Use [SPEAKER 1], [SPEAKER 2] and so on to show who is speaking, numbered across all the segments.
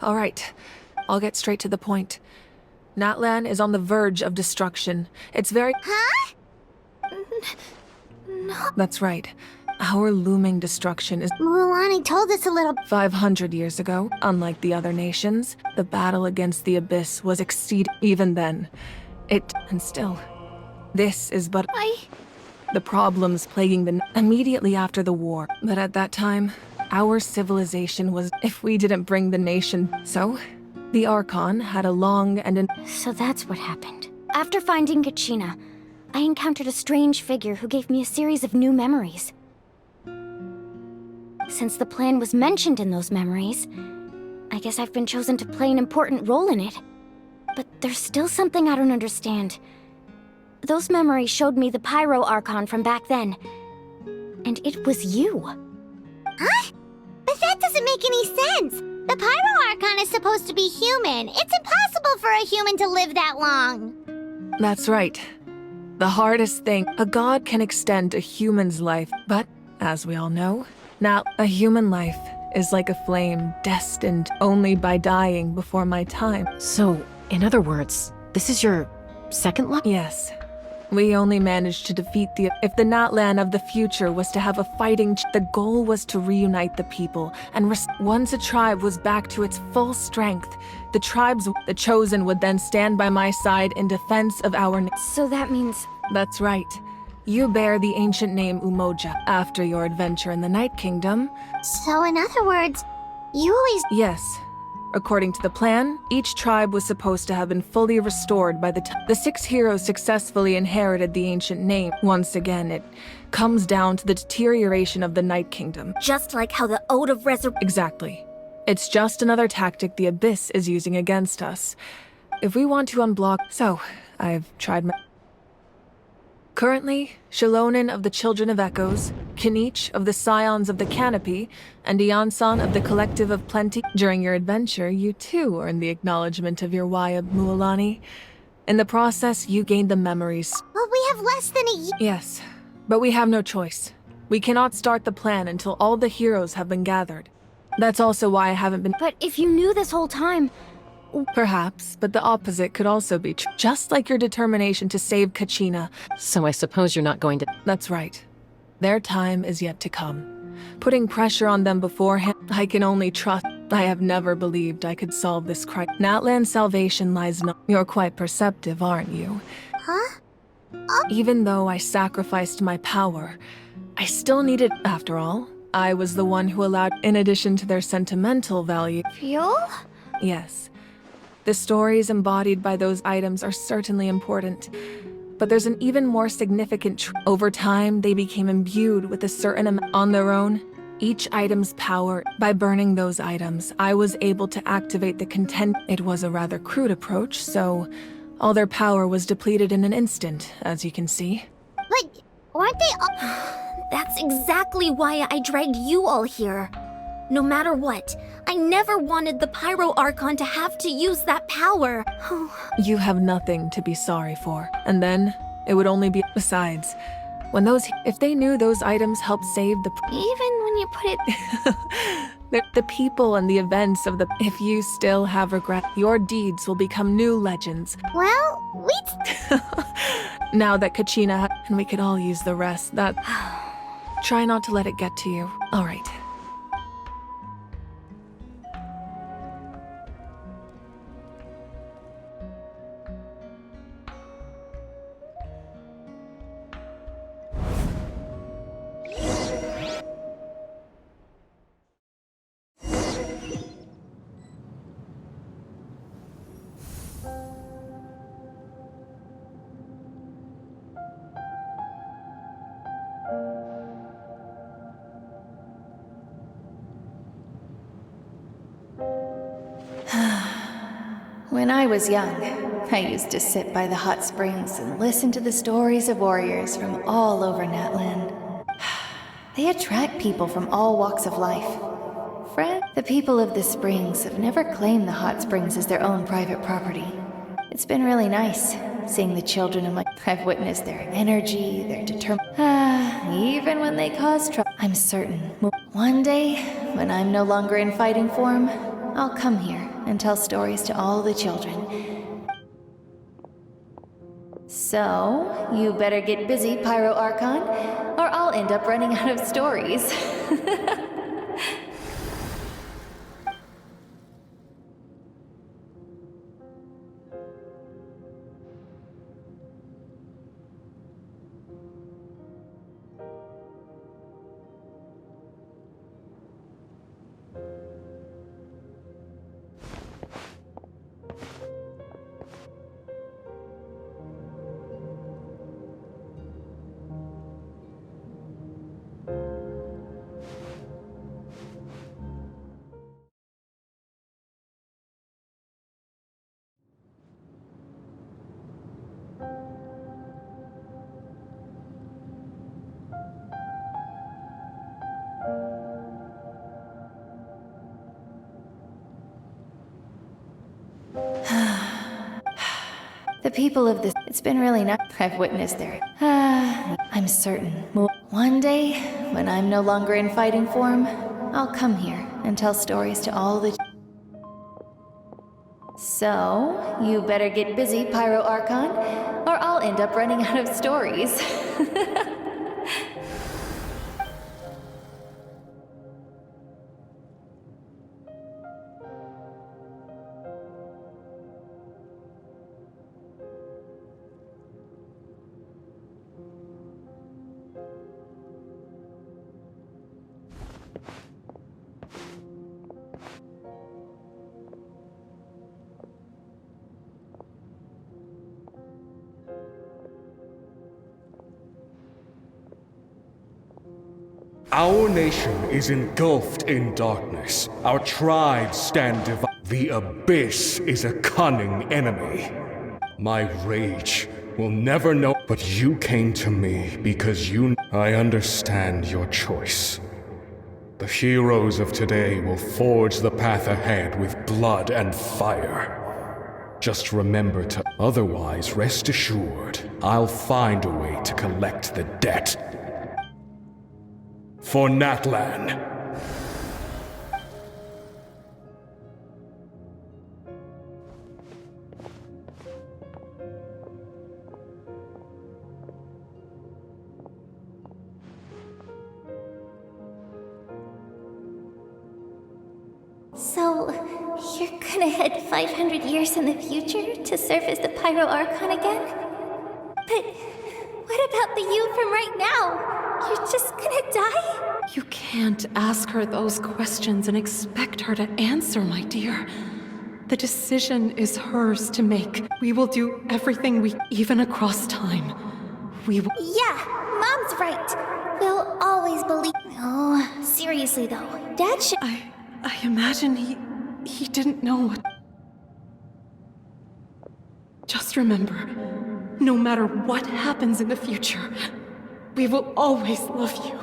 [SPEAKER 1] All right, I'll get straight to the point. Natlan is on the verge of destruction. It's very—
[SPEAKER 2] Huh? No.
[SPEAKER 1] That's right. Our looming destruction is—
[SPEAKER 2] Mualani told us a little—
[SPEAKER 1] 500 years ago, unlike the other nations, the battle against the Abyss was even then. And still, this is but— the problems plaguing immediately after the war. But at that time, our civilization was— if we didn't bring the nation. So, the Archon had a long and
[SPEAKER 2] So that's what happened. After finding Kachina, I encountered a strange figure who gave me a series of new memories. Since the plan was mentioned in those memories, I guess I've been chosen to play an important role in it. But there's still something I don't understand. Those memories showed me the Pyro Archon from back then. And it was you. Huh? But that doesn't make any sense! The Pyro Archon is supposed to be human. It's impossible for a human to live that long.
[SPEAKER 1] That's right. The hardest thing— a god can extend a human's life, but, as we all know, now a human life is like a flame destined only by dying before my time.
[SPEAKER 3] So, in other words, this is your second life?
[SPEAKER 1] Yes. We only managed to defeat the— if the Natlan of the future was to have a fighting— the goal was to reunite the people, and once a tribe was back to its full strength, the Chosen would then stand by my side in defense of our—
[SPEAKER 2] So that means—
[SPEAKER 1] That's right. You bear the ancient name Umoja after your adventure in the Night Kingdom.
[SPEAKER 2] So in other words, you always—
[SPEAKER 1] Yes. According to the plan, each tribe was supposed to have been fully restored by the time the 6 heroes successfully inherited the ancient name. Once again, it comes down to the deterioration of the Night Kingdom.
[SPEAKER 2] Just like how the Ode of Resurrection—
[SPEAKER 1] Exactly. It's just another tactic the Abyss is using against us. If we want to unblock— So, I've tried my— Currently, Shilonen of the Children of Echoes, Kinich of the Scions of the Canopy, and Iansan of the Collective of Plenty. During your adventure, you too earned the acknowledgement of your Wayab Mualani. In the process, you gained the memories.
[SPEAKER 2] Well, we have less than a year—
[SPEAKER 1] Yes, but we have no choice. We cannot start the plan until all the heroes have been gathered. That's also why I haven't been—
[SPEAKER 2] But if you knew this whole time—
[SPEAKER 1] Perhaps, but the opposite could also be true. Just like your determination to save Kachina.
[SPEAKER 3] So I suppose you're not going to—
[SPEAKER 1] That's right. Their time is yet to come. Putting pressure on them beforehand, I can only trust— I have never believed I could solve this crisis. Natlan's salvation lies not— You're quite perceptive, aren't you?
[SPEAKER 2] Huh?
[SPEAKER 1] Even though I sacrificed my power, I still needed— After all, I was the one who allowed— In addition to their sentimental value—
[SPEAKER 2] Fuel?
[SPEAKER 1] Yes. The stories embodied by those items are certainly important, but there's an even more significant over time, they became imbued with a certain amount on their own. Each item's power— By burning those items, I was able to activate the content— It was a rather crude approach, so all their power was depleted in an instant, as you can see.
[SPEAKER 2] But weren't they all— That's exactly why I dragged you all here. No matter what, I never wanted the Pyro Archon to have to use that power.
[SPEAKER 1] You have nothing to be sorry for. And then, it would only be— Besides, if they knew those items helped save the—
[SPEAKER 2] Even when you put it—
[SPEAKER 1] the people and the events of the— If you still have regret, your deeds will become new legends.
[SPEAKER 2] Well,
[SPEAKER 1] Now that Kachina— And we could all use the rest, Try not to let it get to you. All right.
[SPEAKER 4] When I was young, I used to sit by the hot springs and listen to the stories of warriors from all over Natlan. They attract people from all walks of life. Fred, the people of the springs have never claimed the hot springs as their own private property. It's been really nice, seeing the children of my— I've witnessed their energy, their even when they cause trouble. I'm certain one day, when I'm no longer in fighting form, I'll come here and tell stories to all the children. So, you better get busy, Pyro Archon, or I'll end up running out of stories. The people of this, it's been really nice. I've witnessed their, I'm certain. One day, when I'm no longer in fighting form, I'll come here and tell stories to all the... So, you better get busy, Pyro Archon, or I'll end up running out of stories.
[SPEAKER 5] Our nation is engulfed in darkness. Our tribes stand divided. The Abyss is a cunning enemy. My rage will never know. But you came to me because I understand your choice. The heroes of today will forge the path ahead with blood and fire. Just remember to... Otherwise, rest assured, I'll find a way to collect the debt. For Natlan.
[SPEAKER 2] So, you're gonna head 500 years in the future to serve as the Pyro Archon again? But what about the you from right now? You're just gonna die?
[SPEAKER 3] You can't ask her those questions and expect her to answer, my dear. The decision is hers to make. We will do everything even across time. We will...
[SPEAKER 2] Yeah, Mom's right. We'll always believe... Oh, seriously though, Dad should...
[SPEAKER 3] I imagine he didn't know what... Just remember, no matter what happens in the future, we will always love you.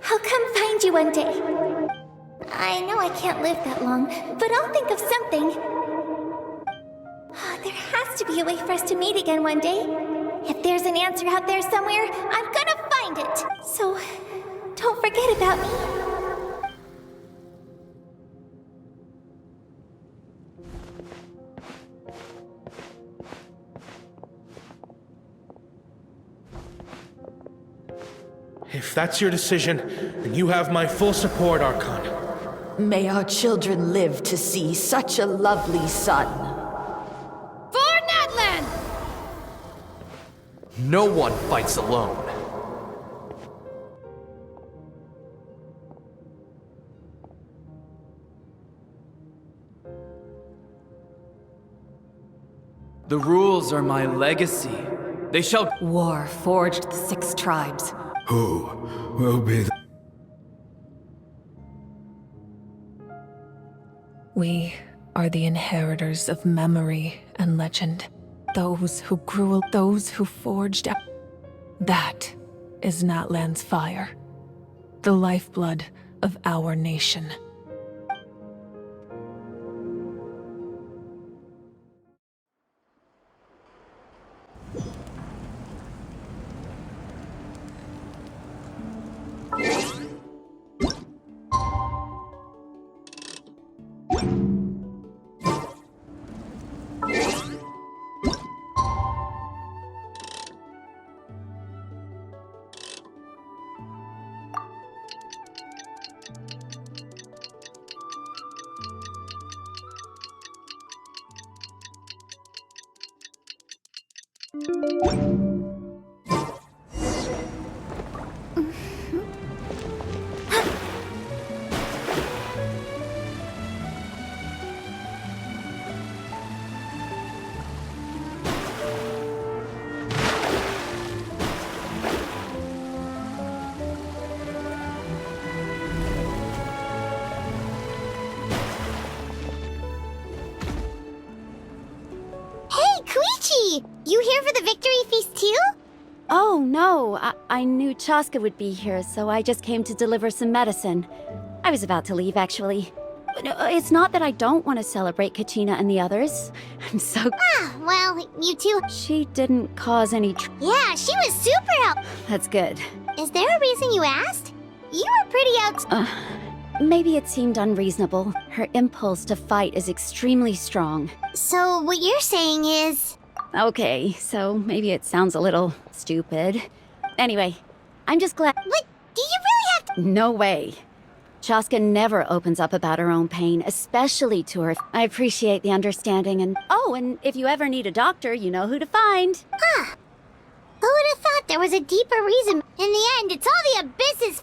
[SPEAKER 2] I'll come find you one day. I know I can't live that long, but I'll think of something. There has to be a way for us to meet again one day. If there's an answer out there somewhere, I'm gonna find it. So, don't forget about me.
[SPEAKER 6] If that's your decision, then you have my full support, Archon.
[SPEAKER 7] May our children live to see such a lovely son.
[SPEAKER 2] For Natlan!
[SPEAKER 8] No one fights alone. The rules are my legacy. They shall...
[SPEAKER 3] War forged the 6 tribes.
[SPEAKER 5] Who will be the...
[SPEAKER 1] We are the inheritors of memory and legend. Those who grew, those who forged. That is Natlan's fire. The lifeblood of our nation.
[SPEAKER 2] Hey, Koichi! You here for the victory feast too?
[SPEAKER 9] Oh, no. I knew Chaska would be here, so I just came to deliver some medicine. I was about to leave, actually. No, it's not that I don't want to celebrate Kachina and the others. I'm so...
[SPEAKER 2] Ah, well, you two...
[SPEAKER 9] She didn't cause any
[SPEAKER 2] Yeah, she was super helpful.
[SPEAKER 9] That's good.
[SPEAKER 2] Is there a reason you asked? You were pretty
[SPEAKER 9] Maybe it seemed unreasonable. Her impulse to fight is extremely strong.
[SPEAKER 2] So what you're saying is...
[SPEAKER 9] Okay, so maybe it sounds a little stupid. Anyway, I'm just glad...
[SPEAKER 2] But do you really have to...
[SPEAKER 9] No way. Chaska never opens up about her own pain, especially to her. I appreciate the understanding and... Oh, and if you ever need a doctor, you know who to find.
[SPEAKER 2] Huh. Who would have thought there was a deeper reason? In the end, it's all the Abyss's...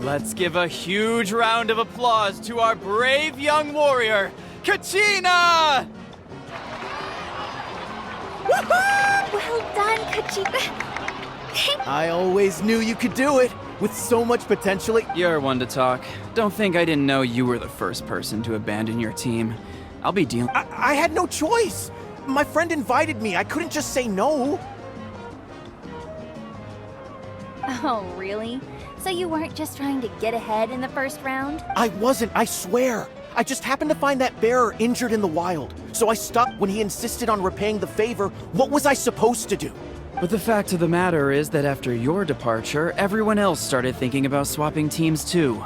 [SPEAKER 8] Let's give a huge round of applause to our brave young warrior, Kachina!
[SPEAKER 2] Well done, Kachina.
[SPEAKER 10] I always knew you could do it, with so much potential.
[SPEAKER 8] You're one to talk. Don't think I didn't know you were the first person to abandon your team. I'll be dealing...
[SPEAKER 10] I had no choice. My friend invited me. I couldn't just say no.
[SPEAKER 2] Oh, really? So you weren't just trying to get ahead in the first round?
[SPEAKER 10] I wasn't, I swear. I just happened to find that bearer injured in the wild. So I stopped when he insisted on repaying the favor. What was I supposed to do?
[SPEAKER 8] But the fact of the matter is that after your departure, everyone else started thinking about swapping teams too.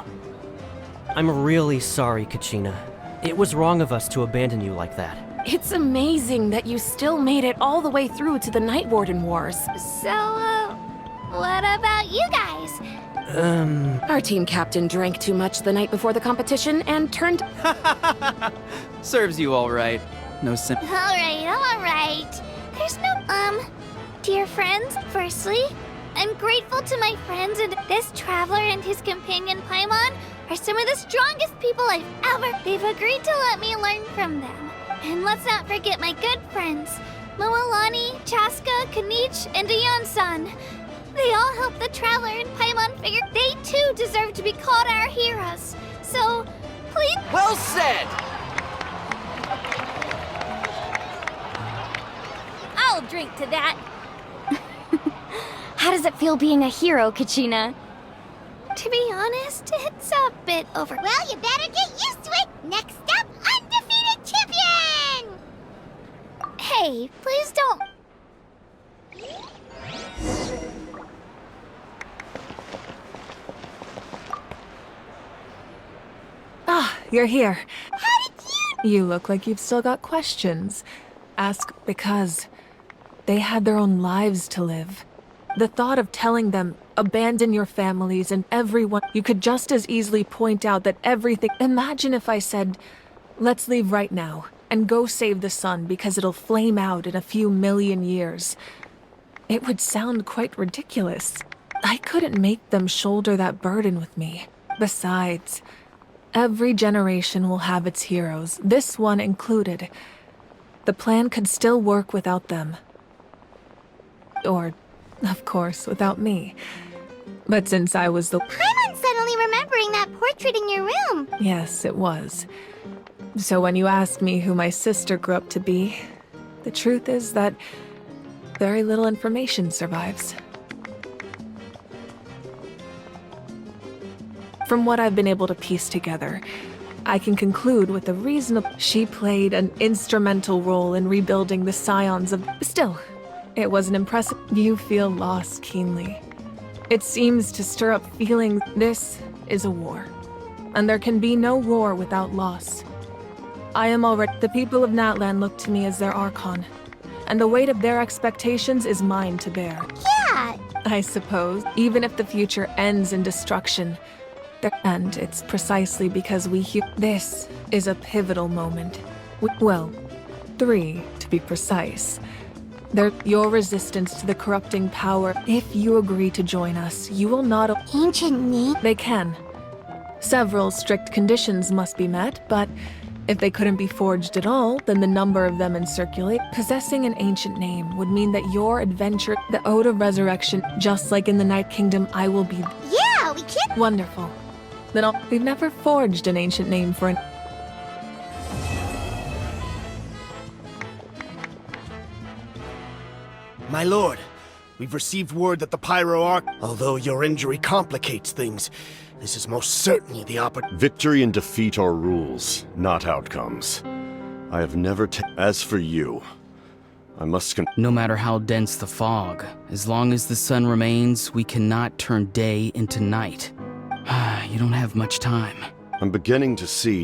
[SPEAKER 11] I'm really sorry, Kachina. It was wrong of us to abandon you like that.
[SPEAKER 1] It's amazing that you still made it all the way through to the Night Warden Wars.
[SPEAKER 2] So, what about you guys?
[SPEAKER 1] Our team captain drank too much the night before the competition and turned...
[SPEAKER 8] Serves you all right. No sim...
[SPEAKER 2] Alright. There's no, Dear friends, firstly, I'm grateful to my friends and this traveler and his companion Paimon are some of the strongest people I've ever... They've agreed to let me learn from them. And let's not forget my good friends, Moalani, Chaska, Kanich, and Ayan-san. They all helped the traveler and Paimon figure they too deserve to be called our heroes. So, please...
[SPEAKER 10] Well said!
[SPEAKER 2] I'll drink to that.
[SPEAKER 9] How does it feel being a hero, Kachina?
[SPEAKER 2] To be honest, it's a bit over... Well, you better get used to it! Next up, undefeated champion! Hey, please don't...
[SPEAKER 1] Ah, you're here.
[SPEAKER 2] How did you...
[SPEAKER 1] You look like you've still got questions. Ask because they had their own lives to live. The thought of telling them, abandon your families and everyone, you could just as easily point out that everything... Imagine if I said, let's leave right now and go save the sun because it'll flame out in a few million years. It would sound quite ridiculous. I couldn't make them shoulder that burden with me. Besides, every generation will have its heroes, this one included. The plan could still work without them. Or, of course, without me. But since I was the...
[SPEAKER 2] Paimon's suddenly remembering that portrait in your room.
[SPEAKER 1] Yes, it was. So when you asked me who my sister grew up to be, the truth is that very little information survives. From what I've been able to piece together, I can conclude with a reasonable... She played an instrumental role in rebuilding the scions of... Still, it was an impressive... You feel loss keenly. It seems to stir up feelings. This is a war, and there can be no war without loss. I am already. The people of Natlan look to me as their Archon, and the weight of their expectations is mine to bear.
[SPEAKER 2] Yeah!
[SPEAKER 1] I suppose, even if the future ends in destruction, and it's precisely because this is a pivotal moment. Well, 3 to be precise. Your resistance to the corrupting power. If you agree to join us, you will not.
[SPEAKER 2] Ancient name?
[SPEAKER 1] They can. Several strict conditions must be met, but if they couldn't be forged at all, then the number of them in circulate. Possessing an ancient name would mean that your adventure, the Ode of Resurrection, just like in the Night Kingdom, I will be.
[SPEAKER 2] Yeah, we can't.
[SPEAKER 1] Wonderful. Then we've never forged an ancient name for an.
[SPEAKER 10] My lord, we've received word that the Pyro Arc. Although your injury complicates things, this is most certainly the opportunity.
[SPEAKER 12] Victory and defeat are rules, not outcomes. I have never As for you, I must
[SPEAKER 13] No matter how dense the fog, as long as the sun remains, we cannot turn day into night. You don't have much time.
[SPEAKER 12] I'm beginning to see